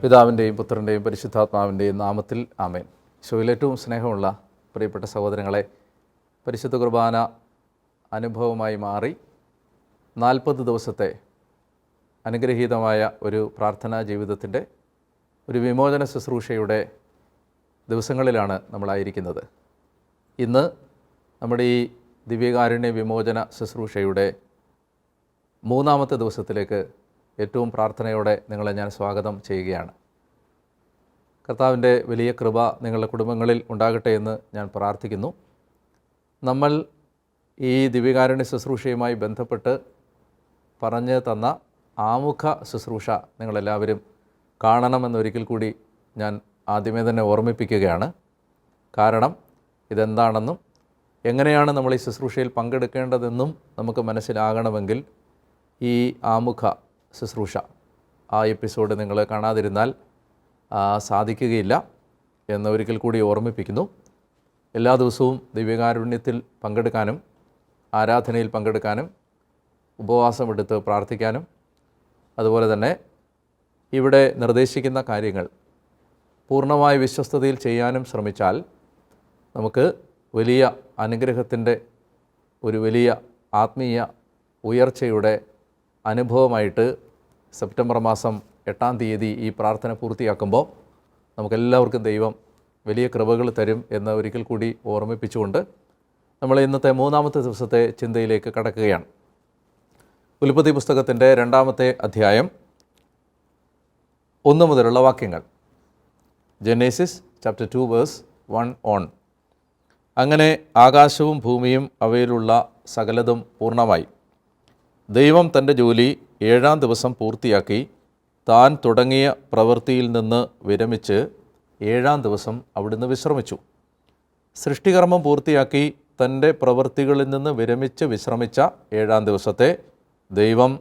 പിതാവിൻ്റെയും പുത്രൻ്റെയും പരിശുദ്ധാത്മാവിൻ്റെയും നാമത്തിൽ ആമേൻ. ഈശോയിൽ ഏറ്റവും സ്നേഹമുള്ള പ്രിയപ്പെട്ട സഹോദരങ്ങളെ, പരിശുദ്ധ കുർബാന അനുഭവമായി മാറി 40 ദിവസത്തെ അനുഗ്രഹീതമായ ഒരു പ്രാർത്ഥനാ ജീവിതത്തിൻ്റെ ഒരു വിമോചന ശുശ്രൂഷയുടെ ദിവസങ്ങളിലാണ് നമ്മളായിരിക്കുന്നത്. ഇന്ന് നമ്മുടെ ഈ ദിവ്യകാരുണ്യ വിമോചന ശുശ്രൂഷയുടെ 3-ാമത്തെ ദിവസത്തിലേക്ക് ഏറ്റവും പ്രാർത്ഥനയോടെ നിങ്ങളെ ഞാൻ സ്വാഗതം ചെയ്യുകയാണ്. കർത്താവിൻ്റെ വലിയ കൃപ നിങ്ങളുടെ കുടുംബങ്ങളിൽ ഉണ്ടാകട്ടെ എന്ന് ഞാൻ പ്രാർത്ഥിക്കുന്നു. നമ്മൾ ഈ ദിവ്യകാരുണ്യ ശുശ്രൂഷയുമായി ബന്ധപ്പെട്ട് പറഞ്ഞു തന്ന ആമുഖ ശുശ്രൂഷ നിങ്ങളെല്ലാവരും കാണണമെന്നൊരിക്കൽ കൂടി ഞാൻ ആദ്യമേ തന്നെ ഓർമ്മിപ്പിക്കുകയാണ്. കാരണം ഇതെന്താണെന്നും എങ്ങനെയാണ് നമ്മൾ ഈ ശുശ്രൂഷയിൽ പങ്കെടുക്കേണ്ടതെന്നും നമുക്ക് മനസ്സിലാകണമെങ്കിൽ ഈ ആമുഖ ശുശ്രൂഷ ആ എപ്പിസോഡ് നിങ്ങൾ കാണാതിരുന്നാൽ സാധിക്കുകയില്ല എന്ന് ഒരിക്കൽ കൂടി ഓർമ്മിപ്പിക്കുന്നു. എല്ലാ ദിവസവും ദിവ്യകാരുണ്യത്തിൽ പങ്കെടുക്കാനും ആരാധനയിൽ പങ്കെടുക്കാനും ഉപവാസമെടുത്ത് പ്രാർത്ഥിക്കാനും അതുപോലെ തന്നെ ഇവിടെ നിർദ്ദേശിക്കുന്ന കാര്യങ്ങൾ പൂർണ്ണമായ വിശ്വസ്തതയിൽ ചെയ്യാനും ശ്രമിച്ചാൽ നമുക്ക് വലിയ അനുഗ്രഹത്തിൻ്റെ ഒരു വലിയ ആത്മീയ ഉയർച്ചയുടെ അനുഭവമായിട്ട് സെപ്റ്റംബർ മാസം 8-ാം തീയതി ഈ പ്രാർത്ഥന പൂർത്തിയാക്കുമ്പോൾ നമുക്കെല്ലാവർക്കും ദൈവം വലിയ കൃപകൾ തരും എന്ന് ഒരിക്കൽ കൂടി ഓർമ്മിപ്പിച്ചുകൊണ്ട് നമ്മൾ ഇന്നത്തെ 3-ാമത്തെ ദിവസത്തെ ചിന്തയിലേക്ക് കടക്കുകയാണ്. ഉൽപ്പത്തി പുസ്തകത്തിൻ്റെ 2-ാമത്തെ അധ്യായം 1 മുതലുള്ള വാക്യങ്ങൾ. ജെനേസിസ് ചാപ്റ്റർ 2 വേഴ്സ് 1 ഓൺ. അങ്ങനെ ആകാശവും ഭൂമിയും അവയിലുള്ള സകലതും പൂർണ്ണമായി. ദൈവം തൻ്റെ ജോലി 7-ാം ദിവസം പൂർത്തിയാക്കി താൻ തുടങ്ങിയ പ്രവൃത്തിയിൽ നിന്ന് വിരമിച്ച് 7-ാം ദിവസം അവിടുന്ന് വിശ്രമിച്ചു. സൃഷ്ടികർമ്മം പൂർത്തിയാക്കി തൻ്റെ പ്രവൃത്തികളിൽ നിന്ന് വിരമിച്ച് വിശ്രമിച്ച 7-ാം ദിവസത്തെ ദൈവം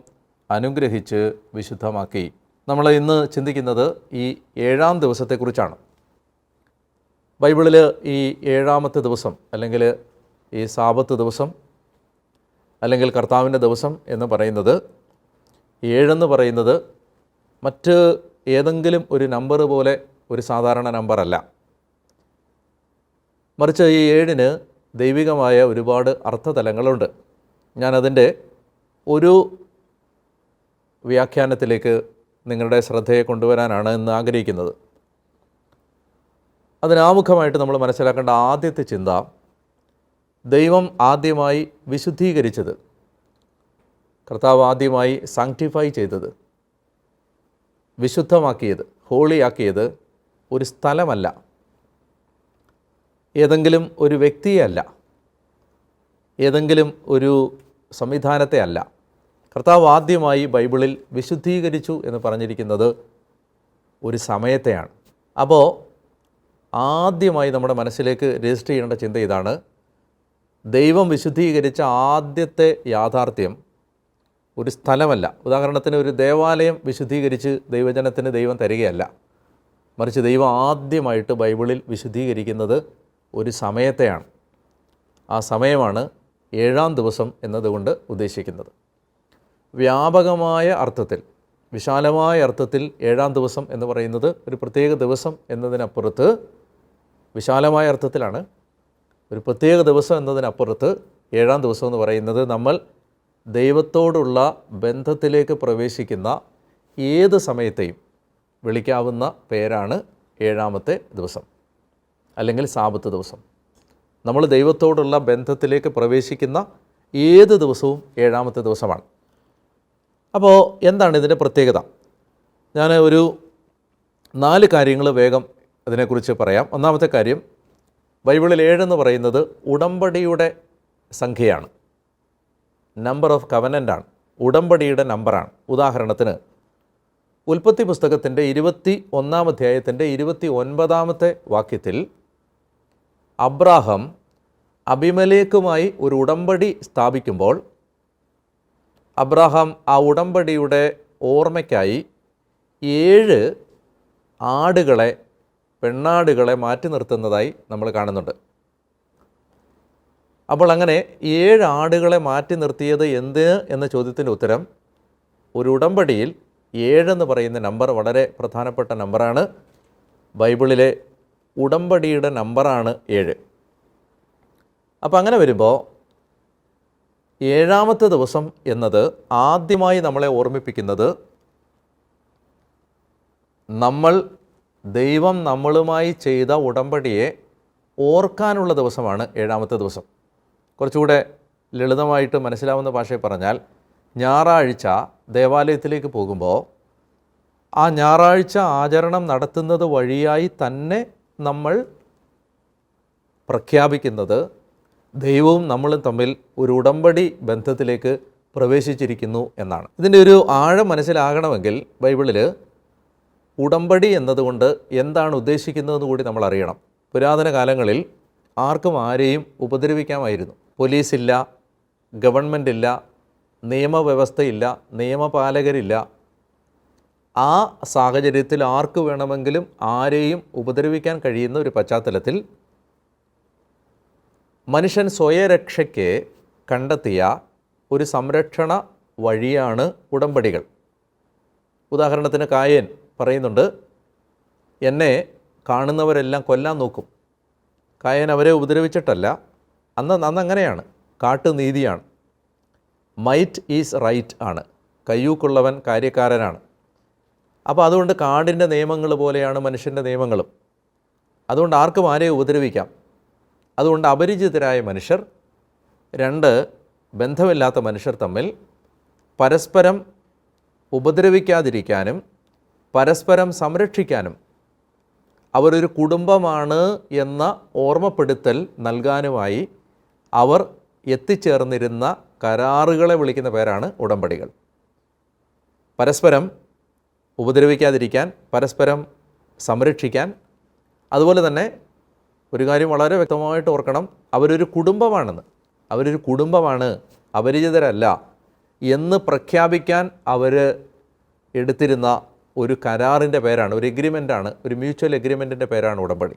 അനുഗ്രഹിച്ച് വിശുദ്ധമാക്കി. നമ്മൾ ഇന്ന് ചിന്തിക്കുന്നത് ഈ 7-ാം ദിവസത്തെക്കുറിച്ചാണ്. ബൈബിളിൽ ഈ 7-ാമത്തെ ദിവസം അല്ലെങ്കിൽ ഈ സാബത്ത് ദിവസം അല്ലെങ്കിൽ കർത്താവിൻ്റെ ദിവസം എന്ന് പറയുന്നത് 7 പറയുന്നത് മറ്റ് ഏതെങ്കിലും ഒരു നമ്പർ പോലെ ഒരു സാധാരണ നമ്പറല്ല. മറിച്ച് ഈ 7-ന് ദൈവികമായ ഒരുപാട് അർത്ഥതലങ്ങളുണ്ട്. ഞാനതിൻ്റെ ഒരു വ്യാഖ്യാനത്തിലേക്ക് നിങ്ങളുടെ ശ്രദ്ധയെ കൊണ്ടുവരാനാണ് ഇന്ന് ആഗ്രഹിക്കുന്നത്. അതിനാമുഖമായിട്ട് നമ്മൾ മനസ്സിലാക്കേണ്ട ആദ്യത്തെ ചിന്ത, ദൈവം ആദ്യമായി വിശുദ്ധീകരിച്ചത്, കർത്താവ് ആദ്യമായി സാങ്ക്ടിഫൈ ചെയ്തത്, വിശുദ്ധമാക്കിയത്, ഹോളിയാക്കിയത് ഒരു സ്ഥലമല്ല, ഏതെങ്കിലും ഒരു വ്യക്തിയെ അല്ല, ഏതെങ്കിലും ഒരു സംവിധാനത്തെ അല്ല. കർത്താവ് ആദ്യമായി ബൈബിളിൽ വിശുദ്ധീകരിച്ചു എന്ന് പറഞ്ഞിരിക്കുന്നത് ഒരു സമയത്തെയാണ്. അപ്പോൾ ആദ്യമായി നമ്മുടെ മനസ്സിലേക്ക് രജിസ്റ്റർ ചെയ്യേണ്ട ചിന്ത ഇതാണ്: ദൈവം വിശുദ്ധീകരിച്ച ആദ്യത്തെ യാഥാർത്ഥ്യം ഒരു സ്ഥലമല്ല. ഉദാഹരണത്തിന് ഒരു ദേവാലയം വിശുദ്ധീകരിച്ച് ദൈവജനത്തിന് ദൈവം തരികയല്ല, മറിച്ച് ദൈവം ആദ്യമായിട്ട് ബൈബിളിൽ വിശുദ്ധീകരിക്കുന്നത് ഒരു സമയത്തെയാണ്. ആ സമയമാണ് 7-ാം ദിവസം എന്നതുകൊണ്ട് ഉദ്ദേശിക്കുന്നത്. വ്യാപകമായ അർത്ഥത്തിൽ, വിശാലമായ അർത്ഥത്തിൽ 7-ാം ദിവസം എന്ന് പറയുന്നത് ഒരു പ്രത്യേക ദിവസം എന്നതിനപ്പുറത്ത്, വിശാലമായ അർത്ഥത്തിലാണ്, ഒരു പ്രത്യേക ദിവസം എന്നതിനപ്പുറത്ത് 7-ാം ദിവസം എന്ന് പറയുന്നത് നമ്മൾ ദൈവത്തോടുള്ള ബന്ധത്തിലേക്ക് പ്രവേശിക്കുന്ന ഏത് സമയത്തെയും വിളിക്കാവുന്ന പേരാണ് 7-ാമത്തെ ദിവസം അല്ലെങ്കിൽ സാബത്ത് ദിവസം. നമ്മൾ ദൈവത്തോടുള്ള ബന്ധത്തിലേക്ക് പ്രവേശിക്കുന്ന ഏത് ദിവസവും 7-ാമത്തെ ദിവസമാണ്. അപ്പോൾ എന്താണ് ഇതിൻ്റെ പ്രത്യേകത? ഞാൻ ഒരു 4 കാര്യങ്ങൾ വേഗം അതിനെക്കുറിച്ച് പറയാം. ഒന്നാമത്തെ കാര്യം, ബൈബിളിൽ 7 പറയുന്നത് ഉടമ്പടിയുടെ സംഖ്യയാണ്, നമ്പർ ഓഫ് കവനൻ്റാണ്, ഉടമ്പടിയുടെ നമ്പറാണ്. ഉദാഹരണത്തിന് ഉൽപ്പത്തി പുസ്തകത്തിൻ്റെ 21-ാം അധ്യായത്തിൻ്റെ 29-ാമത്തെ വാക്യത്തിൽ അബ്രാഹാം അബിമലേക്കുമായി ഒരു ഉടമ്പടി സ്ഥാപിക്കുമ്പോൾ അബ്രാഹാം ആ ഉടമ്പടിയുടെ ഓർമ്മയ്ക്കായി 7 ആടുകളെ, പെണ്ണാടുകളെ മാറ്റി നിർത്തുന്നതായി നമ്മൾ കാണുന്നുണ്ട്. അപ്പോൾ അങ്ങനെ 7 ആടുകളെ മാറ്റി നിർത്തിയത് എന്തിന് എന്ന ചോദ്യത്തിൻ്റെ ഉത്തരം, ഒരു ഉടമ്പടിയിൽ 7 എന്ന് പറയുന്ന നമ്പർ വളരെ പ്രധാനപ്പെട്ട നമ്പറാണ്. ബൈബിളിലെ ഉടമ്പടിയുടെ നമ്പറാണ് 7. അപ്പോൾ അങ്ങനെ വരുമ്പോൾ 7-ാമത്തെ ദിവസം എന്നത് ആദ്യമായി നമ്മളെ ഓർമ്മിപ്പിക്കുന്നത് ദൈവം നമ്മളുമായി ചെയ്ത ഉടമ്പടിയെ ഓർക്കാനുള്ള ദിവസമാണ് 7-ാമത്തെ ദിവസം. കുറച്ചുകൂടെ ലളിതമായിട്ട് മനസ്സിലാവുന്ന ഭാഷയിൽ പറഞ്ഞാൽ, ഞായറാഴ്ച ദേവാലയത്തിലേക്ക് പോകുമ്പോൾ ആ ഞായറാഴ്ച ആചരണം നടത്തുന്നത് വഴിയായി തന്നെ നമ്മൾ പ്രഖ്യാപിക്കുന്നത് ദൈവവും നമ്മളും തമ്മിൽ ഒരു ഉടമ്പടി ബന്ധത്തിലേക്ക് പ്രവേശിച്ചിരിക്കുന്നു എന്നാണ്. ഇതിൻ്റെ ഒരു ആഴം മനസ്സിലാകണമെങ്കിൽ ബൈബിളിൽ ഉടമ്പടി എന്നതുകൊണ്ട് എന്താണ് ഉദ്ദേശിക്കുന്നതെന്ന് കൂടി നമ്മൾ അറിയണം. പുരാതന കാലങ്ങളിൽ ആർക്കും ആരെയും ഉപദ്രവിക്കാമായിരുന്നു. പോലീസില്ല, ഗവൺമെൻറ് ഇല്ല, നിയമവ്യവസ്ഥയില്ല, നിയമപാലകരില്ല. ആ സാഹചര്യത്തിൽ ആർക്ക് വേണമെങ്കിലും ആരെയും ഉപദ്രവിക്കാൻ കഴിയുന്ന ഒരു പശ്ചാത്തലത്തിൽ മനുഷ്യൻ സ്വയരക്ഷയ്ക്ക് കണ്ടെത്തിയ ഒരു സംരക്ഷണ വഴിയാണ് ഉടമ്പടികൾ. ഉദാഹരണത്തിന് കായേൻ പറയുന്നുണ്ട്, എന്നെ കാണുന്നവരെല്ലാം കൊല്ലാൻ നോക്കും. കായേൻ അവരെ ഉപദ്രവിച്ചിട്ടല്ല. അന്നങ്ങനെയാണ്, കാട്ടുനീതിയാണ്. മൈറ്റ് ഈസ് റൈറ്റ് ആണ്, കയ്യൂക്കുള്ളവൻ കാര്യക്കാരനാണ്. അപ്പോൾ അതുകൊണ്ട് കാടിൻ്റെ നിയമങ്ങൾ പോലെയാണ് മനുഷ്യൻ്റെ നിയമങ്ങളും. അതുകൊണ്ട് ആർക്കും ആരെയും ഉപദ്രവിക്കാം. അതുകൊണ്ട് അപരിചിതരായ മനുഷ്യർ, 2 ബന്ധമില്ലാത്ത മനുഷ്യർ തമ്മിൽ പരസ്പരം ഉപദ്രവിക്കാതിരിക്കാനും പരസ്പരം സംരക്ഷിക്കാനും അവരൊരു കുടുംബമാണ് എന്ന ഓർമ്മപ്പെടുത്തൽ നൽകാനുമായി അവർ എത്തിച്ചേർന്നിരുന്ന കരാറുകളെ വിളിക്കുന്ന പേരാണ് ഉടമ്പടികൾ. പരസ്പരം ഉപദ്രവിക്കാതിരിക്കാൻ, പരസ്പരം സംരക്ഷിക്കാൻ. അതുപോലെ തന്നെ ഒരു കാര്യം വളരെ വ്യക്തമായിട്ട് ഓർക്കണം, അവരൊരു കുടുംബമാണെന്ന്. അവരൊരു കുടുംബമാണ്, അപരിചിതരല്ല എന്ന് പ്രഖ്യാപിക്കാൻ അവർ എടുത്തിരുന്ന ഒരു കരാറിൻ്റെ പേരാണ്, ഒരു എഗ്രിമെൻ്റാണ്, ഒരു മ്യൂച്വൽ എഗ്രിമെൻറ്റിൻ്റെ പേരാണ് ഉടമ്പടി.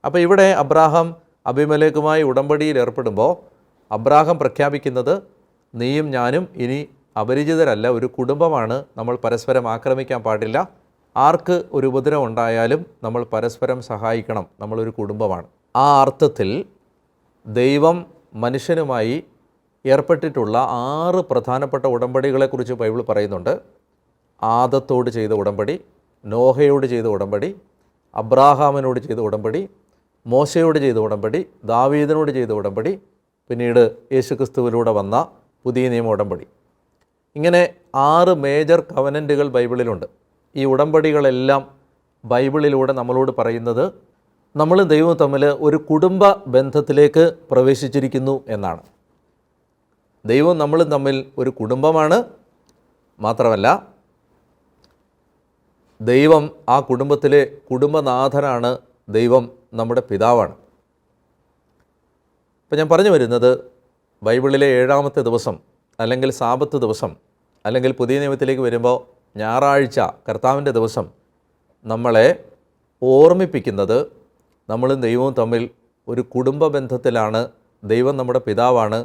അപ്പോൾ ഇവിടെ അബ്രാഹാം അബീമേലെക്കുമായി ഉടമ്പടിയിൽ ഏർപ്പെടുമ്പോൾ അബ്രാഹാം പ്രഖ്യാപിക്കുന്നത്, നീയും ഞാനും ഇനി അപരിചിതരല്ല, ഒരു കുടുംബമാണ്, നമ്മൾ പരസ്പരം ആക്രമിക്കാൻ പാടില്ല, ആർക്ക് ഒരു ഉപദ്രവം ഉണ്ടായാലും നമ്മൾ പരസ്പരം സഹായിക്കണം, നമ്മളൊരു കുടുംബമാണ്. ആ അർത്ഥത്തിൽ ദൈവം മനുഷ്യനുമായി ഏർപ്പെട്ടിട്ടുള്ള 6 പ്രധാനപ്പെട്ട ഉടമ്പടികളെക്കുറിച്ച് ബൈബിൾ പറയുന്നുണ്ട്. ആദത്തോട് ചെയ്ത ഉടമ്പടി, നോഹയോട് ചെയ്ത ഉടമ്പടി, അബ്രാഹാമിനോട് ചെയ്ത ഉടമ്പടി, മോശയോട് ചെയ്ത ഉടമ്പടി, ദാവീദിനോട് ചെയ്ത ഉടമ്പടി, പിന്നീട് യേശുക്രിസ്തുവിലൂടെ വന്ന പുതിയ നിയമ ഉടമ്പടി. ഇങ്ങനെ 6 മേജർ കവനൻറ്റുകൾ ബൈബിളിലുണ്ട്. ഈ ഉടമ്പടികളെല്ലാം ബൈബിളിലൂടെ നമ്മളോട് പറയുന്നത് നമ്മൾ ദൈവവും തമ്മിൽ ഒരു കുടുംബ ബന്ധത്തിലേക്ക് പ്രവേശിച്ചിരിക്കുന്നു എന്നാണ്. ദൈവവും നമ്മളും തമ്മിൽ ഒരു കുടുംബമാണ്. മാത്രമല്ല, ദൈവം ആ കുടുംബത്തിലെ കുടുംബനാഥനാണ്. ദൈവം നമ്മുടെ പിതാവാണ്. ഇപ്പം ഞാൻ പറഞ്ഞു വരുന്നത്, ബൈബിളിലെ 7-ാമത്തെ ദിവസം അല്ലെങ്കിൽ സാബത്ത് ദിവസം അല്ലെങ്കിൽ പുതിയ നിയമത്തിലേക്ക് വരുമ്പോൾ ഞായറാഴ്ച, കർത്താവിൻ്റെ ദിവസം നമ്മളെ ഓർമ്മിപ്പിക്കുന്നത് നമ്മളും ദൈവവും തമ്മിൽ ഒരു കുടുംബ ബന്ധത്തിലാണ്. ദൈവം നമ്മുടെ പിതാവാണ്,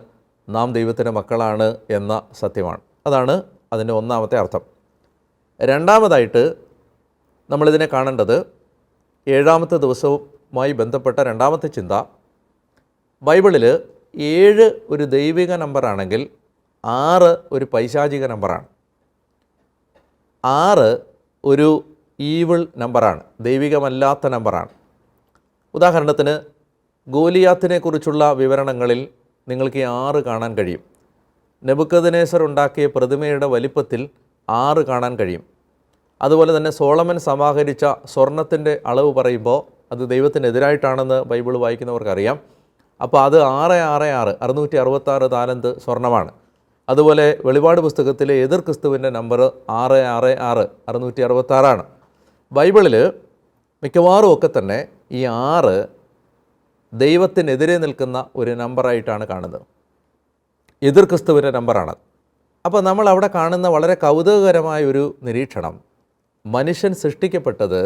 നാം ദൈവത്തിൻ്റെ മക്കളാണ് എന്ന സത്യമാണ്. അതാണ് അതിൻ്റെ 1-ാമത്തെ അർത്ഥം. 2-ാമതായിട്ട് നമ്മളിതിനെ കാണേണ്ടത് 7-ാമത്തെ ദിവസവുമായി ബന്ധപ്പെട്ട 2-ാമത്തെ ചിന്ത, ബൈബിളിൽ 7 ഒരു ദൈവിക നമ്പറാണെങ്കിൽ 6 ഒരു പൈശാചിക നമ്പറാണ്. 6 ഒരു ഈവിൾ നമ്പറാണ്, ദൈവികമല്ലാത്ത നമ്പറാണ്. ഉദാഹരണത്തിന് ഗോലിയാത്തിനെ കുറിച്ചുള്ള വിവരണങ്ങളിൽ നിങ്ങൾക്ക് ഈ 6 കാണാൻ കഴിയും. നെബൂഖദ്നേസർ ഉണ്ടാക്കിയ പ്രതിമയുടെ വലിപ്പത്തിൽ 6 കാണാൻ കഴിയും. അതുപോലെ തന്നെ സോളമൻ സമാഹരിച്ച സ്വർണത്തിൻ്റെ അളവ് പറയുമ്പോൾ അത് ദൈവത്തിനെതിരായിട്ടാണെന്ന് ബൈബിൾ വായിക്കുന്നവർക്കറിയാം. അപ്പോൾ അത് 666 666 താലന്ത് സ്വർണ്ണമാണ്. അതുപോലെ വെളിപാട് പുസ്തകത്തിലെ എതിർ ക്രിസ്തുവിൻ്റെ നമ്പർ 666 666 ബൈബിളിൽ മിക്കവാറും ഒക്കെ തന്നെ ഈ 6 ദൈവത്തിനെതിരെ നിൽക്കുന്ന ഒരു നമ്പറായിട്ടാണ് കാണുന്നത്. എതിർ ക്രിസ്തുവിൻ്റെ നമ്പറാണ്. അപ്പോൾ നമ്മൾ അവിടെ കാണുന്ന വളരെ കൗതുകകരമായ ഒരു നിരീക്ഷണം, മനുഷ്യൻ സൃഷ്ടിക്കപ്പെട്ടത്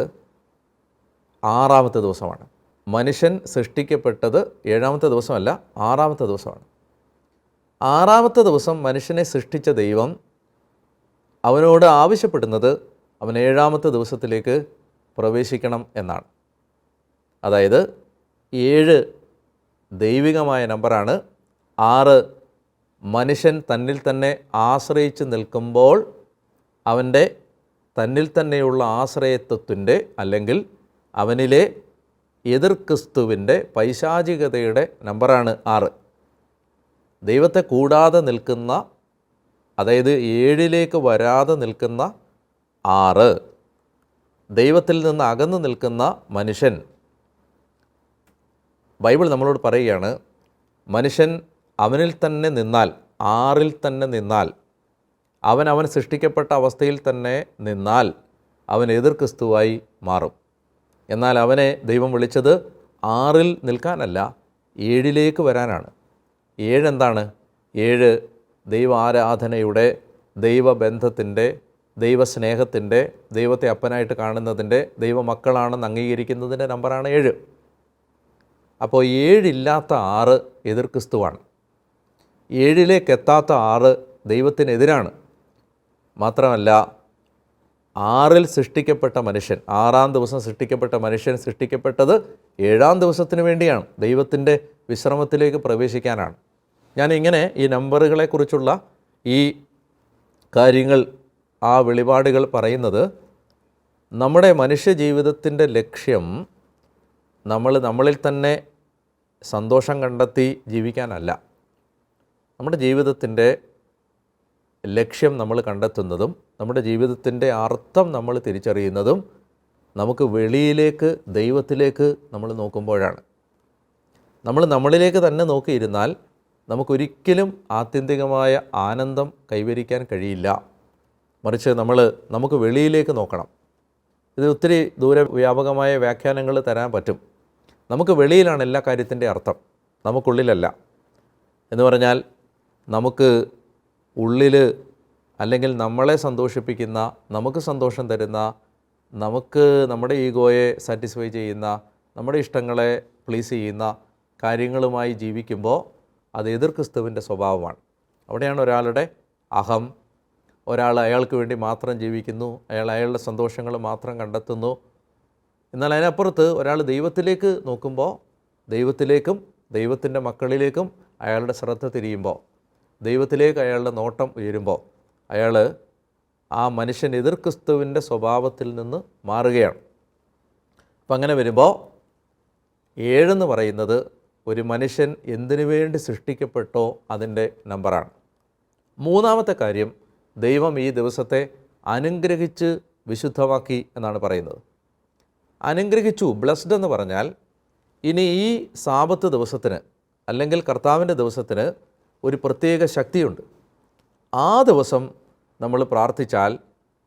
6-ാമത്തെ ദിവസമാണ്. മനുഷ്യൻ സൃഷ്ടിക്കപ്പെട്ടത് 7-ാമത്തെ ദിവസമല്ല, 6-ാമത്തെ ദിവസമാണ്. 6-ാമത്തെ ദിവസം മനുഷ്യനെ സൃഷ്ടിച്ച ദൈവം അവനോട് ആവശ്യപ്പെടുന്നത് അവൻ 7-ാമത്തെ ദിവസത്തിലേക്ക് പ്രവേശിക്കണം എന്നാണ്. അതായത് 7 ദൈവികമായ നമ്പറാണ്. 6 മനുഷ്യൻ തന്നിൽ തന്നെ ആശ്രയിച്ച് നിൽക്കുമ്പോൾ അവൻ്റെ തന്നിൽ തന്നെയുള്ള ആശ്രയത്വത്തിൻ്റെ അല്ലെങ്കിൽ അവനിലെ എതിർ ക്രിസ്തുവിൻ്റെ പൈശാചികതയുടെ നമ്പറാണ് 6. ദൈവത്തെ കൂടാതെ നിൽക്കുന്ന, അതായത് 7ലേക്ക് വരാതെ നിൽക്കുന്ന 6, ദൈവത്തിൽ നിന്ന് അകന്നു നിൽക്കുന്ന മനുഷ്യൻ. ബൈബിൾ നമ്മളോട് പറയുകയാണ്, മനുഷ്യൻ അവനിൽ തന്നെ നിന്നാൽ, 6ൽ തന്നെ നിന്നാൽ, അവൻ സൃഷ്ടിക്കപ്പെട്ട അവസ്ഥയിൽ തന്നെ നിന്നാൽ അവൻ എതിർ ക്രിസ്തുവായി മാറും. എന്നാൽ അവനെ ദൈവം വിളിച്ചത് 6ൽ നിൽക്കാനല്ല, 7ലേക്ക് വരാനാണ്. 7 എന്താണ്? 7 ദൈവ ആരാധനയുടെ, ദൈവബന്ധത്തിൻ്റെ, ദൈവസ്നേഹത്തിൻ്റെ, ദൈവത്തെ അപ്പനായിട്ട് കാണുന്നതിൻ്റെ, ദൈവമക്കളാണെന്ന് അംഗീകരിക്കുന്നതിൻ്റെ നമ്പറാണ് 7. അപ്പോൾ 7 ഇല്ലാത്ത 6 എതിർ ക്രിസ്തുവാണ്. 7ലേക്ക് എത്താത്ത 6 ദൈവത്തിനെതിരാണ്. മാത്രമല്ല, 6ൽ സൃഷ്ടിക്കപ്പെട്ട മനുഷ്യൻ, 6-ാം ദിവസം സൃഷ്ടിക്കപ്പെട്ട മനുഷ്യൻ സൃഷ്ടിക്കപ്പെട്ടത് 7-ാം ദിവസത്തിന് വേണ്ടിയാണ്, ദൈവത്തിൻ്റെ വിശ്രമത്തിലേക്ക് പ്രവേശിക്കാനാണ്. ഞാനിങ്ങനെ ഈ നമ്പറുകളെക്കുറിച്ചുള്ള ഈ കാര്യങ്ങൾ, ആ വെളിപാടുകൾ പറയുന്നത് നമ്മുടെ മനുഷ്യ ജീവിതത്തിൻ്റെ ലക്ഷ്യം നമ്മളിൽ തന്നെ സന്തോഷം കണ്ടെത്തി ജീവിക്കാനല്ല. നമ്മുടെ ജീവിതത്തിൻ്റെ ലക്ഷ്യം നമ്മൾ കണ്ടെത്തുന്നതും നമ്മുടെ ജീവിതത്തിൻ്റെ അർത്ഥം നമ്മൾ തിരിച്ചറിയുന്നതും നമുക്ക് വെളിയിലേക്ക്, ദൈവത്തിലേക്ക് നമ്മൾ നോക്കുമ്പോഴാണ്. നമ്മളിലേക്ക് തന്നെ നോക്കിയിരുന്നാൽ നമുക്കൊരിക്കലും ആത്യന്തികമായ ആനന്ദം കൈവരിക്കാൻ കഴിയില്ല. മറിച്ച് നമുക്ക് വെളിയിലേക്ക് നോക്കണം. ഇത് ഒത്തിരി ദൂരവ്യാപകമായ വ്യാഖ്യാനങ്ങൾ തരാൻ പറ്റും. നമുക്ക് വെളിയിലാണ് എല്ലാ കാര്യത്തിൻ്റെ അർത്ഥം, നമുക്കുള്ളിലല്ല. എന്ന് പറഞ്ഞാൽ നമുക്ക് ഉള്ളിൽ, അല്ലെങ്കിൽ നമ്മളെ സന്തോഷിപ്പിക്കുന്ന, നമുക്ക് സന്തോഷം തരുന്ന, നമുക്ക് നമ്മുടെ ഈഗോയെ സാറ്റിസ്ഫൈ ചെയ്യുന്ന, നമ്മുടെ ഇഷ്ടങ്ങളെ പ്ലീസ് ചെയ്യുന്ന കാര്യങ്ങളുമായി ജീവിക്കുമ്പോൾ അത് എതിർ ക്രിസ്തുവിൻ്റെ സ്വഭാവമാണ്. അവിടെയാണ് ഒരാളുടെ അഹം, ഒരാൾ അയാൾക്ക് വേണ്ടി മാത്രം ജീവിക്കുന്നു, അയാളുടെ സന്തോഷങ്ങൾ മാത്രം കണ്ടെത്തുന്നു. എന്നാൽ അതിനപ്പുറത്ത് ഒരാൾ ദൈവത്തിലേക്ക് നോക്കുമ്പോൾ, ദൈവത്തിലേക്കും ദൈവത്തിൻ്റെ മക്കളിലേക്കും അയാളുടെ ശ്രദ്ധ തിരിയുമ്പോൾ, ദൈവത്തിലേക്ക് അയാളുടെ നോട്ടം ഉയരുമ്പോൾ, അയാൾ ആ മനുഷ്യൻ എതിർ ക്രിസ്തുവിൻ്റെ സ്വഭാവത്തിൽ നിന്ന് മാറുകയാണ്. അപ്പം അങ്ങനെ വരുമ്പോൾ 7 എന്ന് പറയുന്നത് ഒരു മനുഷ്യൻ എന്തിനു വേണ്ടി സൃഷ്ടിക്കപ്പെട്ടോ അതിൻ്റെ നമ്പറാണ്. 3-ാമത്തെ കാര്യം, ദൈവം ഈ ദിവസത്തെ അനുഗ്രഹിച്ച് വിശുദ്ധമാക്കി എന്നാണ് പറയുന്നത്. അനുഗ്രഹിച്ചു, ബ്ലെസ്ഡ് എന്ന് പറഞ്ഞാൽ ഇനി ഈ സാബത്ത് ദിവസത്തിന് അല്ലെങ്കിൽ കർത്താവിൻ്റെ ദിവസത്തിന് ഒരു പ്രത്യേക ശക്തിയുണ്ട്. ആ ദിവസം നമ്മൾ പ്രാർത്ഥിച്ചാൽ,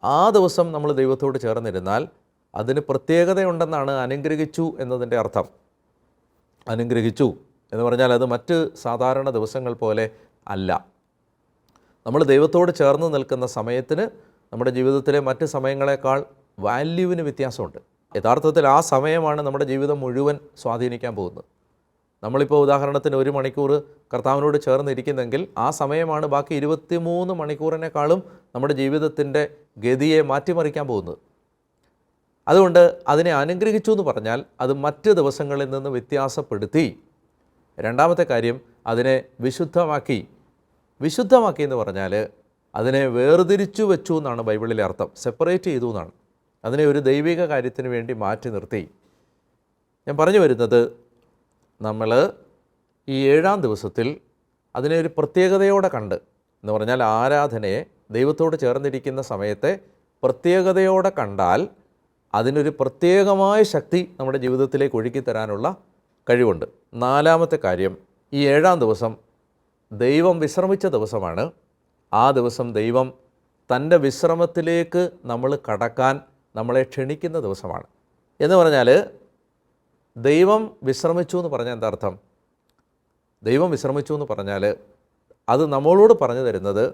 ആ ദിവസം നമ്മൾ ദൈവത്തോട് ചേർന്നിരുന്നാൽ അതിന് പ്രത്യേകതയുണ്ടെന്നാണ് അനുഗ്രഹിച്ചു എന്നതിൻ്റെ അർത്ഥം. അനുഗ്രഹിച്ചു എന്ന് പറഞ്ഞാൽ അത് മറ്റ് സാധാരണ ദിവസങ്ങൾ പോലെ അല്ല. നമ്മൾ ദൈവത്തോട് ചേർന്ന് നിൽക്കുന്ന സമയത്തിന് നമ്മുടെ ജീവിതത്തിലെ മറ്റ് സമയങ്ങളെക്കാൾ വാല്യൂവിന് വ്യത്യാസമുണ്ട്. യഥാർത്ഥത്തിൽ ആ സമയമാണ് നമ്മുടെ ജീവിതം മുഴുവൻ സ്വാധീനിക്കാൻ പോകുന്നത്. നമ്മളിപ്പോൾ ഉദാഹരണത്തിന് 1 മണിക്കൂർ കർത്താവിനോട് ചേർന്നിരിക്കുന്നെങ്കിൽ ആ സമയമാണ് ബാക്കി 23 മണിക്കൂറിനേക്കാളും നമ്മുടെ ജീവിതത്തിൻ്റെ ഗതിയെ മാറ്റിമറിക്കാൻ പോകുന്നത്. അതുകൊണ്ട് അതിനെ അനുഗ്രഹിച്ചു എന്ന് പറഞ്ഞാൽ അത് മറ്റ് ദിവസങ്ങളിൽ നിന്ന് വ്യത്യാസപ്പെടുത്തി. 2-ാമത്തെ കാര്യം, അതിനെ വിശുദ്ധമാക്കി. വിശുദ്ധമാക്കി എന്ന് പറഞ്ഞാൽ അതിനെ വേർതിരിച്ചു വെച്ചു എന്നാണ് ബൈബിളിലെ അർത്ഥം. സെപ്പറേറ്റ് ചെയ്തു എന്നാണ്. അതിനെ ഒരു ദൈവിക കാര്യത്തിന് വേണ്ടി മാറ്റി നിർത്തി. ഞാൻ പറഞ്ഞു വരുന്നത്, നമ്മൾ ഈ 7-ാം ദിവസത്തിൽ അതിനെ ഒരു പ്രത്യേകതയോടെ കണ്ട്, എന്ന് പറഞ്ഞാൽ ആരാധനയെ, ദൈവത്തോട് ചേർന്നിരിക്കുന്ന സമയത്തെ പ്രത്യേകതയോടെ കണ്ടാൽ അതിനൊരു പ്രത്യേകമായ ശക്തി നമ്മുടെ ജീവിതത്തിലേക്ക് ഒഴുക്കി തരാനുള്ള കഴിവുണ്ട്. 4-ാമത്തെ കാര്യം, ഈ 7-ാം ദിവസം ദൈവം വിശ്രമിച്ച ദിവസമാണ്. ആ ദിവസം ദൈവം തൻ്റെ വിശ്രമത്തിലേക്ക് നമ്മൾ കടക്കാൻ നമ്മളെ ക്ഷണിക്കുന്ന ദിവസമാണ്. എന്ന് പറഞ്ഞാൽ ദൈവം വിശ്രമിച്ചു എന്ന് പറഞ്ഞാൽ എന്താ അർത്ഥം? ദൈവം വിശ്രമിച്ചു എന്ന് പറഞ്ഞാൽ അത് നമ്മളോട് പറഞ്ഞു തരുന്നത്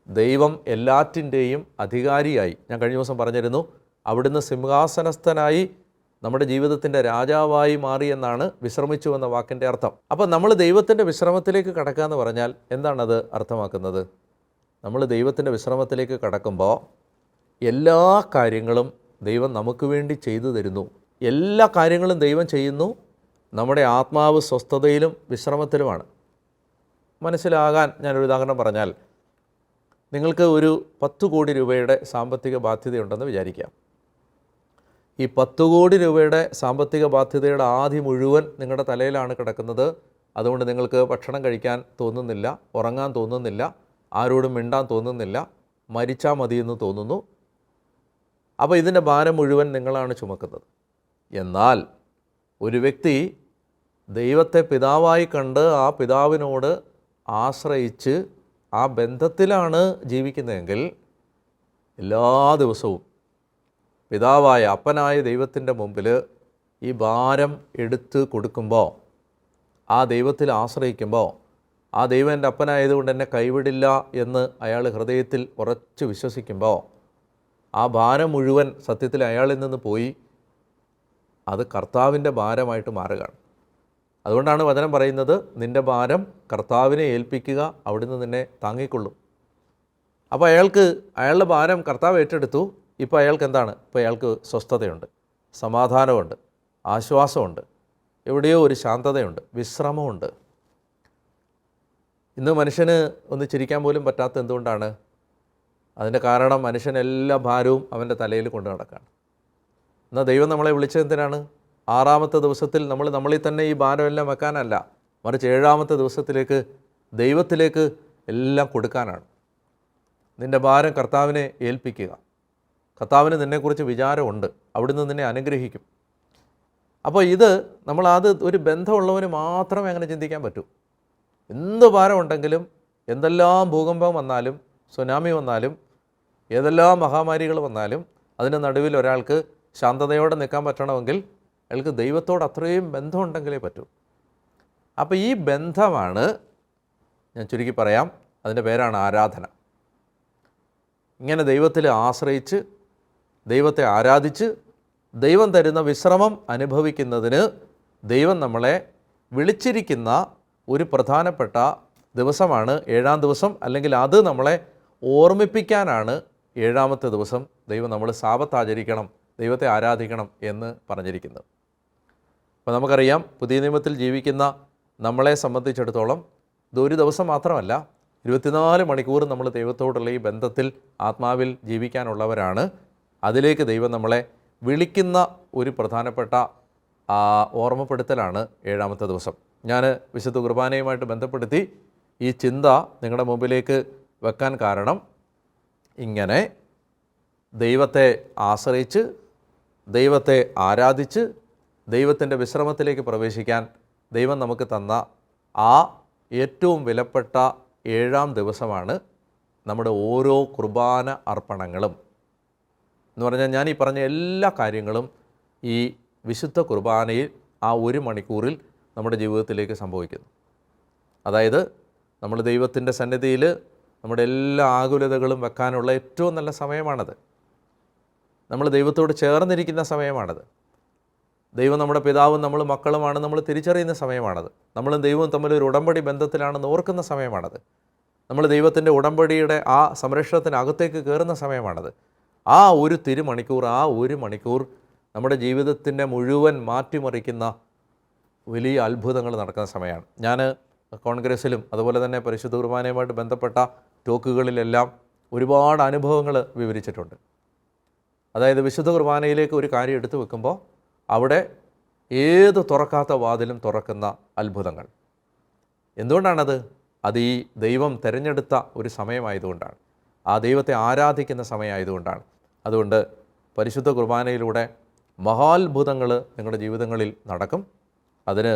ദൈവം എല്ലാറ്റിൻ്റെയും അധികാരിയായി, ഞാൻ കഴിഞ്ഞ ദിവസം പറഞ്ഞിരുന്നു, അവിടുന്ന് സിംഹാസനസ്ഥനായി നമ്മുടെ ജീവിതത്തിൻ്റെ രാജാവായി മാറി എന്നാണ് വിശ്രമിച്ചു എന്ന വാക്കിൻ്റെ അർത്ഥം. അപ്പോൾ നമ്മൾ ദൈവത്തിൻ്റെ വിശ്രമത്തിലേക്ക് കടക്കുക എന്ന് പറഞ്ഞാൽ എന്താണത് അർത്ഥമാക്കുന്നത്? നമ്മൾ ദൈവത്തിൻ്റെ വിശ്രമത്തിലേക്ക് കടക്കുമ്പോൾ എല്ലാ കാര്യങ്ങളും ദൈവം നമുക്ക് വേണ്ടി ചെയ്തു തരുന്നു. എല്ലാ കാര്യങ്ങളും ദൈവം ചെയ്യുന്നു. നമ്മുടെ ആത്മാവ് സ്വസ്ഥതയിലും വിശ്രമത്തിലുമാണ്. മനസ്സിലാകാൻ ഞാനൊരു ഉദാഹരണം പറഞ്ഞാൽ, നിങ്ങൾക്ക് ഒരു 10 കോടി രൂപയുടെ സാമ്പത്തിക ബാധ്യതയുണ്ടെന്ന് വിചാരിക്കാം. ഈ 10 കോടി രൂപയുടെ സാമ്പത്തിക ബാധ്യതയുടെ ആദ്യം മുഴുവൻ നിങ്ങളുടെ തലയിലാണ് കിടക്കുന്നത്. അതുകൊണ്ട് നിങ്ങൾക്ക് ഭക്ഷണം കഴിക്കാൻ തോന്നുന്നില്ല, ഉറങ്ങാൻ തോന്നുന്നില്ല, ആരോടും മിണ്ടാൻ തോന്നുന്നില്ല, മരിച്ചാൽ മതിയെന്ന് തോന്നുന്നു. അപ്പോൾ ഇതിൻ്റെ ഭാരം മുഴുവൻ നിങ്ങളാണ് ചുമക്കുന്നത്. എന്നാൽ ഒരു വ്യക്തി ദൈവത്തെ പിതാവായി കണ്ട് ആ പിതാവിനോട് ആശ്രയിച്ച് ആ ബന്ധത്തിലാണ് ജീവിക്കുന്നതെങ്കിൽ എല്ലാ ദിവസവും പിതാവായ അപ്പനായ ദൈവത്തിൻ്റെ മുമ്പിൽ ഈ ഭാരം എടുത്ത് കൊടുക്കുമ്പോൾ, ആ ദൈവത്തിൽ ആശ്രയിക്കുമ്പോൾ, ആ ദൈവം എൻ്റെ അപ്പനായതുകൊണ്ട് എന്നെ കൈവിടില്ല എന്ന് അയാൾ ഹൃദയത്തിൽ ഉറച്ചു വിശ്വസിക്കുമ്പോൾ, ആ ഭാരം മുഴുവൻ സത്യത്തിൽ അയാളിൽ നിന്ന് പോയി അത് കർത്താവിൻ്റെ ഭാരമായിട്ട് മാറുകയാണ്. അതുകൊണ്ടാണ് വചനം പറയുന്നത്, നിൻ്റെ ഭാരം കർത്താവിനെ ഏൽപ്പിക്കുക, അവിടുന്ന് നിന്നെ താങ്ങിക്കൊള്ളും. അപ്പോൾ അയാളുടെ ഭാരം കർത്താവ് ഏറ്റെടുത്തു. ഇപ്പോൾ അയാൾക്ക് എന്താണ്? ഇപ്പോൾ അയാൾക്ക് സ്വസ്ഥതയുണ്ട്, സമാധാനമുണ്ട്, ആശ്വാസമുണ്ട്, എവിടെയോ ഒരു ശാന്തതയുണ്ട്, വിശ്രമമുണ്ട്. ഇന്ന് മനുഷ്യന് ഒന്ന് ചിരിക്കാൻ പോലും പറ്റാത്ത എന്തുകൊണ്ടാണ്? അതിൻ്റെ കാരണം മനുഷ്യൻ എല്ലാ ഭാരവും അവൻ്റെ തലയിൽ കൊണ്ടു നടക്കുകയാണ്. എന്നാൽ ദൈവം നമ്മളെ വിളിച്ചത് എന്തിനാണ്? 6-ാമത്തെ ദിവസത്തിൽ നമ്മളിൽ തന്നെ ഈ ഭാരമെല്ലാം വെക്കാനല്ല, മറിച്ച് 7-ാമത്തെ ദിവസത്തിലേക്ക് ദൈവത്തിലേക്ക് എല്ലാം കൊടുക്കാനാണ്. നിൻ്റെ ഭാരം കർത്താവിനെ ഏൽപ്പിക്കുക. കർത്താവിന് നിന്നെക്കുറിച്ച് വിചാരമുണ്ട്, അവിടുന്ന് നിന്നെ അനുഗ്രഹിക്കും. അപ്പോൾ അത് ഒരു ബന്ധമുള്ളവന് മാത്രമേ അങ്ങനെ ചിന്തിക്കാൻ പറ്റൂ. എന്ത് ഭാരം ഉണ്ടെങ്കിലും, എന്തെല്ലാം ഭൂകമ്പം വന്നാലും, സുനാമി വന്നാലും, ഏതെല്ലാം മഹാമാരികൾ വന്നാലും, അതിൻ്റെ നടുവിൽ ഒരാൾക്ക് ശാന്തതയോടെ നിൽക്കാൻ പറ്റണമെങ്കിൽ അയാൾക്ക് ദൈവത്തോട് അത്രയും ബന്ധമുണ്ടെങ്കിലേ പറ്റൂ. അപ്പോൾ ഈ ബന്ധമാണ്, ഞാൻ ചുരുക്കി പറയാം, അതിൻ്റെ പേരാണ് ആരാധന. ഇങ്ങനെ ദൈവത്തിൽ ആശ്രയിച്ച്, ദൈവത്തെ ആരാധിച്ച്, ദൈവം തരുന്ന വിശ്രമം അനുഭവിക്കുന്നതിന് ദൈവം നമ്മളെ വിളിച്ചിരിക്കുന്ന ഒരു പ്രധാനപ്പെട്ട ദിവസമാണ് 7-ാം ദിവസം. അല്ലെങ്കിൽ അത് നമ്മളെ ഓർമ്മിപ്പിക്കാനാണ് 7-ാമത്തെ ദിവസം ദൈവം നമ്മൾ സാബത്ത് ആചരിക്കണം, ദൈവത്തെ ആരാധിക്കണം എന്ന് പറഞ്ഞിരിക്കുന്നത്. അപ്പോൾ നമുക്കറിയാം, പുതിയ നിയമത്തിൽ ജീവിക്കുന്ന നമ്മളെ സംബന്ധിച്ചിടത്തോളം ഇതൊരു ദിവസം മാത്രമല്ല, 24 മണിക്കൂർ നമ്മൾ ദൈവത്തോടുള്ള ഈ ബന്ധത്തിൽ ആത്മാവിൽ ജീവിക്കാനുള്ളവരാണ്. അതിലേക്ക് ദൈവം നമ്മളെ വിളിക്കുന്ന ഒരു പ്രധാനപ്പെട്ട ഓർമ്മപ്പെടുത്തലാണ് 7-ാമത്തെ ദിവസം. ഞാൻ വിശുദ്ധ കുർബാനയുമായിട്ട് ബന്ധപ്പെടുത്തി ഈ ചിന്ത നിങ്ങളുടെ മുമ്പിലേക്ക് വെക്കാൻ കാരണം, ഇങ്ങനെ ദൈവത്തെ ആശ്രയിച്ച്, ദൈവത്തെ ആരാധിച്ച്, ദൈവത്തിൻ്റെ വിശ്രമത്തിലേക്ക് പ്രവേശിക്കാൻ ദൈവം നമുക്ക് തന്ന ആ ഏറ്റവും വിലപ്പെട്ട 7-ാം ദിവസമാണ് നമ്മുടെ ഓരോ കുർബാന അർപ്പണങ്ങളും. എന്ന് പറഞ്ഞാൽ ഞാൻ ഈ പറഞ്ഞ എല്ലാ കാര്യങ്ങളും ഈ വിശുദ്ധ കുർബാനയിൽ ആ 1 മണിക്കൂറിൽ നമ്മുടെ ജീവിതത്തിലേക്ക് സംഭവിക്കുന്നു. അതായത് നമ്മൾ ദൈവത്തിൻ്റെ സന്നിധിയിൽ നമ്മുടെ എല്ലാ ആകുലതകളും വെക്കാനുള്ള ഏറ്റവും നല്ല സമയമാണത്. നമ്മൾ ദൈവത്തോട് ചേർന്നിരിക്കുന്ന സമയമാണത്. ദൈവം നമ്മുടെ പിതാവും നമ്മൾ മക്കളുമാണ് നമ്മൾ തിരിച്ചറിയുന്ന സമയമാണത്. നമ്മളും ദൈവവും തമ്മിൽ ഒരു ഉടമ്പടി ബന്ധത്തിലാണെന്ന് ഓർക്കുന്ന സമയമാണത്. നമ്മൾ ദൈവത്തിൻ്റെ ഉടമ്പടിയുടെ ആ സംരക്ഷണത്തിനകത്തേക്ക് കയറുന്ന സമയമാണത്. ആ ഒരു തിരുമണിക്കൂർ, ആ 1 മണിക്കൂർ നമ്മുടെ ജീവിതത്തിൻ്റെ മുഴുവൻ മാറ്റിമറിക്കുന്ന വലിയ അത്ഭുതങ്ങൾ നടക്കുന്ന സമയമാണ്. ഞാൻ കോൺഗ്രസ്സിലും അതുപോലെ തന്നെ പരിശുദ്ധ കുർബാനയുമായിട്ട് ബന്ധപ്പെട്ട ടോക്കുകളിലെല്ലാം ഒരുപാട് അനുഭവങ്ങൾ വിവരിച്ചിട്ടുണ്ട്. അതായത് വിശുദ്ധ കുർബാനയിലേക്ക് ഒരു കാര്യം എടുത്തു വെക്കുമ്പോൾ അവിടെ ഏത് തുറക്കാത്ത വാതിലും തുറക്കുന്ന അത്ഭുതങ്ങൾ. എന്തുകൊണ്ടാണത്? അത് ഈ ദൈവം തിരഞ്ഞെടുത്ത ഒരു സമയമായതുകൊണ്ടാണ്, ആ ദൈവത്തെ ആരാധിക്കുന്ന സമയമായതുകൊണ്ടാണ്. അതുകൊണ്ട് പരിശുദ്ധ കുർബാനയിലൂടെ മഹാത്ഭുതങ്ങൾ നിങ്ങളുടെ ജീവിതങ്ങളിൽ നടക്കും. അതിന്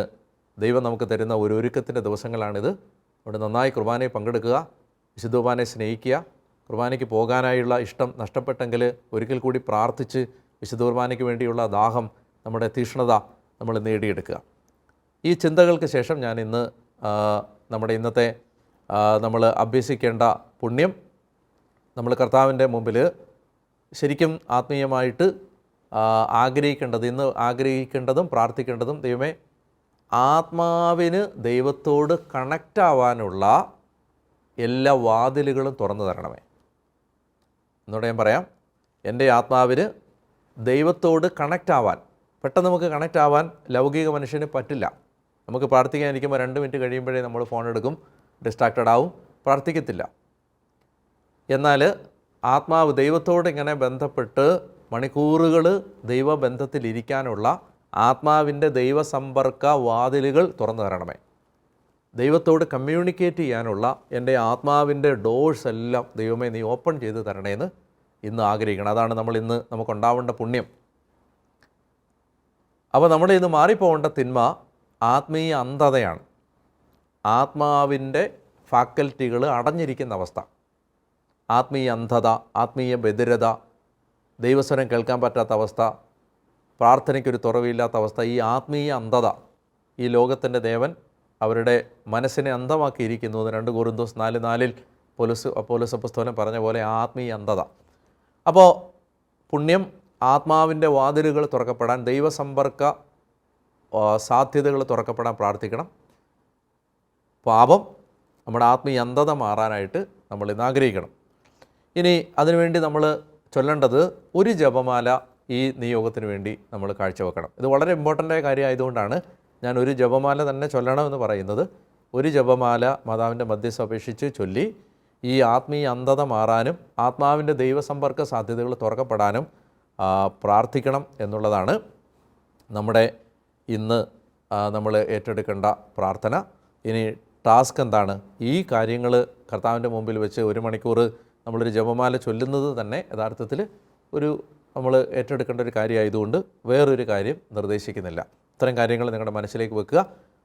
ദൈവം നമുക്ക് തരുന്ന ഒരു ഒരുക്കത്തിൻ്റെ ദിവസങ്ങളാണിത്. അവിടെ നന്നായി കുർബാനയിൽ പങ്കെടുക്കുക, വിശുദ്ധ കുർബാനയെ സ്നേഹിക്കുക. കുർബാനയ്ക്ക് പോകാനായുള്ള ഇഷ്ടം നഷ്ടപ്പെട്ടെങ്കിൽ ഒരിക്കൽ കൂടി പ്രാർത്ഥിച്ച് വിശുദ്ധ കുർബാനയ്ക്ക് വേണ്ടിയുള്ള ദാഹം, നമ്മുടെ തീഷ്ണത നമ്മൾ നേടിയെടുക്കുക. ഈ ചിന്തകൾക്ക് ശേഷം ഞാൻ ഇന്ന് നമ്മുടെ ഇന്നത്തെ നമ്മൾ അഭ്യസിക്കേണ്ട പുണ്യം, നമ്മൾ കർത്താവിൻ്റെ മുമ്പിൽ ശരിക്കും ആത്മീയമായിട്ട് ഇന്ന് ആഗ്രഹിക്കേണ്ടതും പ്രാർത്ഥിക്കേണ്ടതും, ദൈവമേ, ആത്മാവിന് ദൈവത്തോട് കണക്റ്റ് ആവാനുള്ള എല്ലാ വാതിലുകളും തുറന്നു തരണമേ. എന്നോട് ഞാൻ പറയാം, എൻ്റെ ആത്മാവിന് ദൈവത്തോട് കണക്റ്റ് ആവാൻ, പെട്ടെന്ന് നമുക്ക് കണക്റ്റ് ആവാൻ ലൗകിക മനുഷ്യന് പറ്റില്ല. നമുക്ക് പ്രാർത്ഥിക്കാനിരിക്കുമ്പോൾ 2 മിനിറ്റ് കഴിയുമ്പോഴേ നമ്മൾ ഫോൺ എടുക്കും, ഡിസ്ട്രാക്റ്റഡ് ആവും, പ്രാർത്ഥിക്കത്തില്ല. എന്നാൽ ആത്മാവ് ദൈവത്തോട് ഇങ്ങനെ ബന്ധപ്പെട്ട് മണിക്കൂറുകൾ ദൈവബന്ധത്തിലിരിക്കാനുള്ള ആത്മാവിൻ്റെ ദൈവസമ്പർക്ക വാതിലുകൾ തുറന്നു തരണമേ. ദൈവത്തോട് കമ്മ്യൂണിക്കേറ്റ് ചെയ്യാനുള്ള എൻ്റെ ആത്മാവിൻ്റെ ഡോഴ്സ് എല്ലാം ദൈവമേ നീ ഓപ്പൺ ചെയ്ത് തരണേന്ന് ഇന്ന് ആഗ്രഹിക്കണം. അതാണ് ഇന്ന് നമുക്കുണ്ടാവേണ്ട പുണ്യം. അപ്പോൾ നമ്മുടെ ഇന്ന് മാറിപ്പോകേണ്ട തിന്മ ആത്മീയ അന്ധതയാണ്. ആത്മാവിൻ്റെ ഫാക്കൽറ്റികൾ അടഞ്ഞിരിക്കുന്ന അവസ്ഥ, ആത്മീയ അന്ധത, ആത്മീയ ബധിരത, ദൈവസ്വരം കേൾക്കാൻ പറ്റാത്ത അവസ്ഥ, പ്രാർത്ഥനയ്ക്കൊരു തുറവില്ലാത്ത അവസ്ഥ, ഈ ആത്മീയ അന്ധത ഈ ലോകത്തിൻ്റെ ദേവൻ അവരുടെ മനസ്സിനെ അന്ധമാക്കിയിരിക്കുന്നു. 2 കൊരിന്തോസ് 4:4 പൗലോസ് അപ്പോസ്തലൻ പറഞ്ഞ പോലെ ആത്മീയ അന്ധത. അപ്പോൾ പുണ്യം, ആത്മാവിൻ്റെ വാതിലുകൾ തുറക്കപ്പെടാൻ, ദൈവസമ്പർക്ക സാധ്യതകൾ തുറക്കപ്പെടാൻ പ്രാർത്ഥിക്കണം. പാപം, നമ്മുടെ ആത്മീയ അന്ധത മാറാനായിട്ട് നമ്മൾ ഇന്ന് ആഗ്രഹിക്കണം. ഇനി അതിനുവേണ്ടി നമ്മൾ ചൊല്ലേണ്ടത് ഒരു ജപമാല ഈ നിയോഗത്തിന് വേണ്ടി നമ്മൾ കാഴ്ചവെക്കണം. ഇത് വളരെ ഇമ്പോർട്ടൻ്റായ കാര്യമായതുകൊണ്ടാണ് ഞാൻ ഒരു ജപമാല തന്നെ ചൊല്ലണമെന്ന് പറയുന്നത്. ഒരു ജപമാല മാതാവിൻ്റെ മധ്യസ്ഥ അപേക്ഷിച്ച് ചൊല്ലി ഈ ആത്മീയ അന്ധത മാറാനും ആത്മാവിൻ്റെ ദൈവസമ്പർക്ക സാധ്യതകൾ തുറക്കപ്പെടാനും പ്രാർത്ഥിക്കണം എന്നുള്ളതാണ് നമ്മുടെ ഇന്ന് നമ്മൾ ഏറ്റെടുക്കേണ്ട പ്രാർത്ഥന. ഇനി ടാസ്ക് എന്താണ്? ഈ കാര്യങ്ങൾ കർത്താവിൻ്റെ മുമ്പിൽ വെച്ച് 1 മണിക്കൂർ നമ്മളൊരു ജപമാല ചൊല്ലുന്നത് തന്നെ യഥാർത്ഥത്തിൽ നമ്മൾ ഏറ്റെടുക്കേണ്ട ഒരു കാര്യമായതുകൊണ്ട് വേറൊരു കാര്യം നിർദ്ദേശിക്കുന്നില്ല. ഇത്തരം കാര്യങ്ങൾ നിങ്ങളുടെ മനസ്സിലേക്ക് വെക്കുക.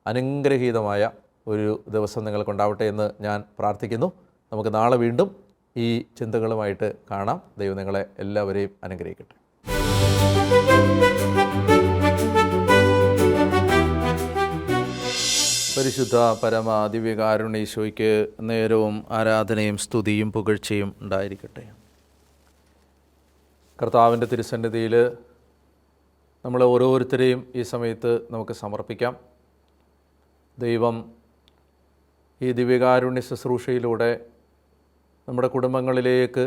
അനുഗ്രഹീതമായ ഒരു ദിവസം നിങ്ങൾക്കുണ്ടാവട്ടെ എന്ന് ഞാൻ പ്രാർത്ഥിക്കുന്നു. നമുക്ക് നാളെ വീണ്ടും ഈ ചിന്തകളുമായിട്ട് കാണാം. ദൈവം നിങ്ങളെ എല്ലാവരെയും അനുഗ്രഹിക്കട്ടെ. പരിശുദ്ധ പരമ ദിവ്യകാരുണ്യീശോയ്ക്ക് നേരവും ആരാധനയും സ്തുതിയും പുകഴ്ചയും ഉണ്ടായിരിക്കട്ടെ. കർത്താവിൻ്റെ തിരുസന്നിധിയിൽ നമ്മളെ ഓരോരുത്തരെയും ഈ സമയത്ത് നമുക്ക് സമർപ്പിക്കാം. ദൈവം ഈ ദിവ്യകാരുണ്യ ശുശ്രൂഷയിലൂടെ നമ്മുടെ കുടുംബങ്ങളിലേക്ക്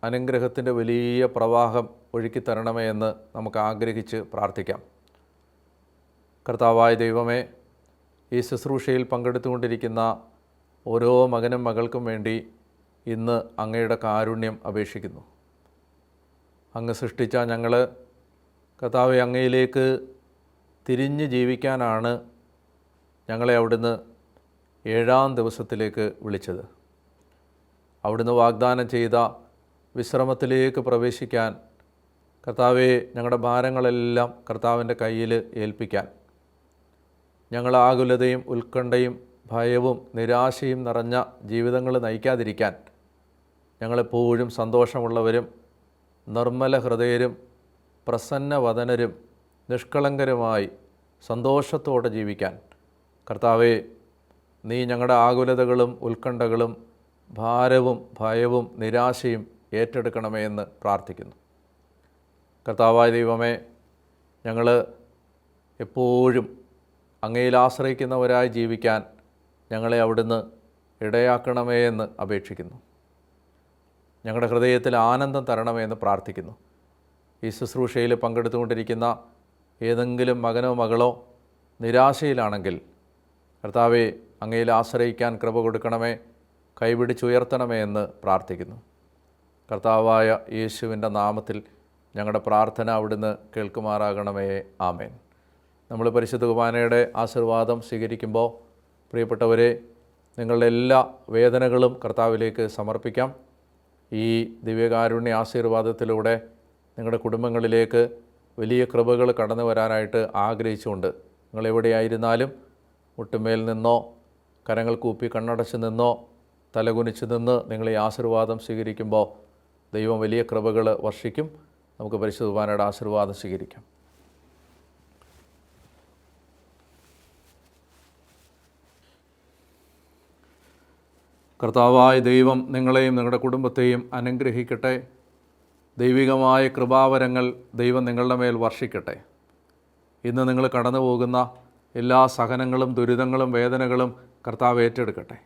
അനുഗ്രഹത്തിൻ്റെ വലിയ പ്രവാഹം ഒഴുക്കിത്തരണമേ എന്ന് നമുക്ക് ആഗ്രഹിച്ച് പ്രാർത്ഥിക്കാം. കർത്താവായ ദൈവമേ, ഈ ശുശ്രൂഷയിൽ പങ്കെടുത്തുകൊണ്ടിരിക്കുന്ന ഓരോ മകനും മകൾക്കും വേണ്ടി ഇന്ന് അങ്ങയുടെ കാരുണ്യം അപേക്ഷിക്കുന്നു. അങ്ങ് സൃഷ്ടിച്ച ഞങ്ങൾ കർത്താവെ അങ്ങയിലേക്ക് തിരിഞ്ഞ് ജീവിക്കാനാണ് ഞങ്ങളെ അവിടുന്ന് 7-ാം ദിവസത്തിലേക്ക് വിളിച്ചത്. അവിടുന്ന് വാഗ്ദാനം ചെയ്ത വിശ്രമത്തിലേക്ക് പ്രവേശിക്കാൻ കർത്താവെ ഞങ്ങളുടെ ഭാരങ്ങളെല്ലാം കർത്താവിൻ്റെ കയ്യിൽ ഏൽപ്പിക്കാൻ, ഞങ്ങൾ ആകുലതയും ഉത്കണ്ഠയും ഭയവും നിരാശയും നിറഞ്ഞ ജീവിതങ്ങൾ നയിക്കാതിരിക്കാൻ ഞങ്ങളെപ്പോഴും സന്തോഷമുള്ളവരും നിർമ്മല ഹൃദയരും പ്രസന്നവദനരും നിഷ്കളങ്കരുമായി സന്തോഷത്തോടെ ജീവിക്കാൻ കർത്താവെ നീ ഞങ്ങളുടെ ആകുലതകളും ഉത്കണ്ഠകളും ഭാരവും ഭയവും നിരാശയും ഏറ്റെടുക്കണമേ എന്ന് പ്രാർത്ഥിക്കുന്നു. കർത്താവായ ദൈവമേ, ഞങ്ങൾ എപ്പോഴും അങ്ങയിൽ ആശ്രയിക്കുന്നവരായി ജീവിക്കാൻ ഞങ്ങളെ അവിടുന്ന് ഇടയാക്കണമേ എന്ന് അപേക്ഷിക്കുന്നു. ഞങ്ങളുടെ ഹൃദയത്തിൽ ആനന്ദം തരണമേ എന്ന് പ്രാർത്ഥിക്കുന്നു. ഈ ശുശ്രൂഷയിൽ പങ്കെടുത്തുകൊണ്ടിരിക്കുന്ന ഏതെങ്കിലും മകനോ മകളോ നിരാശയിലാണെങ്കിൽ കർത്താവെ അങ്ങയിൽ ആശ്രയിക്കാൻ കൃപ കൊടുക്കണമേ, കൈപിടിച്ചുയർത്തണമേ എന്ന് പ്രാർത്ഥിക്കുന്നു. കർത്താവായ യേശുവിൻ്റെ നാമത്തിൽ ഞങ്ങളുടെ പ്രാർത്ഥന അവിടുന്ന് കേൾക്കുമാറാകണമേ. ആമേൻ. നമ്മൾ പരിശുദ്ധ കുർബാനയുടെ ആശീർവാദം സ്വീകരിക്കുമ്പോൾ പ്രിയപ്പെട്ടവരെ, നിങ്ങളുടെ എല്ലാ വേദനകളും കർത്താവിലേക്ക് സമർപ്പിക്കാം. ഈ ദിവ്യകാരുണ്യ ആശീർവാദത്തിലൂടെ നിങ്ങളുടെ കുടുംബങ്ങളിലേക്ക് വലിയ കൃപകൾ കടന്നു വരാനായിട്ട് ആഗ്രഹിച്ചുകൊണ്ട് നിങ്ങളെവിടെയായിരുന്നാലും മുട്ടുമേൽ നിന്നോ കരങ്ങൾ കൂപ്പി കണ്ണടച്ച് നിന്നോ തലകുനിച്ച് നിന്ന് നിങ്ങൾ ഈ ആശീർവാദം സ്വീകരിക്കുമ്പോൾ ദൈവം വലിയ കൃപകൾ വർഷിക്കും. നമുക്ക് പരിശുദ്ധ കുർബാനയുടെ ആശീർവാദം സ്വീകരിക്കാം. കർത്താവായ ദൈവം നിങ്ങളെയും നിങ്ങളുടെ കുടുംബത്തെയും അനുഗ്രഹിക്കട്ടെ. ദൈവികമായ കൃപാവരങ്ങൾ ദൈവം നിങ്ങളുടെ മേൽ വർഷിക്കട്ടെ. ഇന്ന് നിങ്ങൾ കടന്നു പോകുന്ന എല്ലാ സഹനങ്ങളും ദുരിതങ്ങളും വേദനകളും കർത്താവ് ഏറ്റെടുക്കട്ടെ.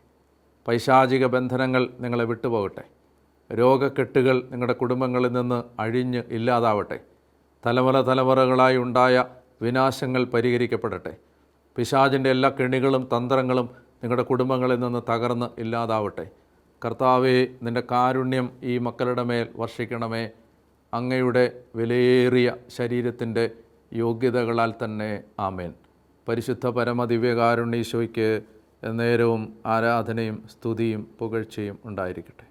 പൈശാചിക ബന്ധനങ്ങൾ നിങ്ങളെ വിട്ടുപോകട്ടെ. രോഗക്കെട്ടുകൾ നിങ്ങളുടെ കുടുംബങ്ങളിൽ നിന്ന് അഴിഞ്ഞ് ഇല്ലാതാവട്ടെ. തലമുറകളായി ഉണ്ടായ വിനാശങ്ങൾ പരിഹരിക്കപ്പെടട്ടെ. പിശാചിൻ്റെ എല്ലാ കെണികളും തന്ത്രങ്ങളും നിങ്ങളുടെ കുടുംബങ്ങളിൽ നിന്ന് തകർന്ന് ഇല്ലാതാവട്ടെ. കർത്താവേ, നിൻ്റെ കാരുണ്യം ഈ മക്കളുടെ മേൽ വർഷിക്കണമേ. അങ്ങയുടെ വിലയേറിയ ശരീരത്തിൻ്റെ യോഗ്യതകളാൽ തന്നെ. ആമേൻ. പരിശുദ്ധ പരമദിവ്യകാരുണ്യീശോയ്ക്ക് എന്നേരവും ആരാധനയും സ്തുതിയും പുകഴ്ചയും ഉണ്ടായിരിക്കട്ടെ.